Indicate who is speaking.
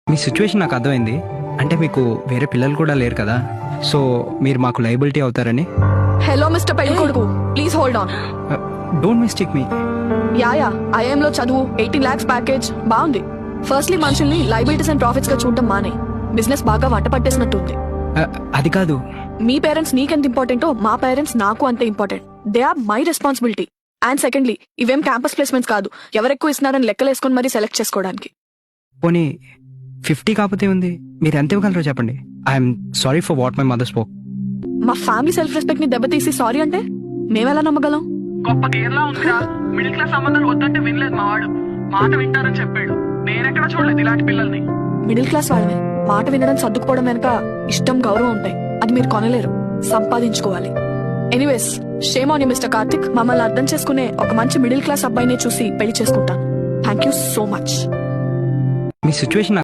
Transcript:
Speaker 1: మీ situation నాకు అర్థమైంది. అంటే మీకు వేరే పిల్లలు కూడా లేరు కదా, సో మీరు మాకు లయబిలిటీ అవుతారని.
Speaker 2: హలో మిస్టర్ పెళ్ళికొడుకు, please hold on.
Speaker 1: Don't mistake me.
Speaker 2: Yeah IIM లో చదువు 18 lakhs ప్యాకేజ్ బాగుంది. ఫస్ట్లీ మనుషుల్ని లైబిలిటీస్ అండ్ ప్రాఫిట్స్ గా చూడడం మానే. బిజినెస్ బాగా వంట పట్టేసినట్టుంది.
Speaker 1: అది కాదు,
Speaker 2: మీ పేరెంట్స్ నీకెంత ఇంపార్టెంటో మా పేరెంట్స్ నాకు అంతే important. They are my responsibility. And secondly, ఇవేం క్యాంపస్ ప్లేస్మెంట్స్ కాదు, ఎవరెక్కువ ఇస్తున్నారని లెక్కలేసుకొని మరీ సెలెక్ట్ చేసుకోవడానికి.
Speaker 1: పోనీ 50 కాకపోతే ఉంది, మీరు ఎంత ఇవ్వగలరో చెప్పండి. I'm sorry for what my mother spoke.
Speaker 2: మా ఫ్యామిలీ సెల్ఫ్ రెస్పెక్ట్ ని దెబ్బతీసి సారీ అంటే మేమెలా నమ్మగలం?
Speaker 3: గొప్ప కేరళ ఉందిరా. మిడిల్ క్లాస్ సంబంధాలు వద్దంటే వినలేదు మా వాడు. మాట వింటారని చెప్పాడు. నేనెక్కడ చూడలేదు ఇలాంటి పిల్లల్ని.
Speaker 2: మిడిల్ క్లాస్ వాళ్ళమే. మాట వినడం సర్దుకుపోవడం వెనక ఇష్టం, గౌరవం ఉంటాయి. అది మీరు కొనలేరు, సంపాదించుకోవాలి. Anyways, shame on you mister Karthik. మమ్మల్ని అర్థం చేసుకునే ఒక మంచి మిడిల్ క్లాస్ అబ్బాయిని చూసి పెళ్లి చేసుకుంటాను. Thank you so much.
Speaker 1: Me situation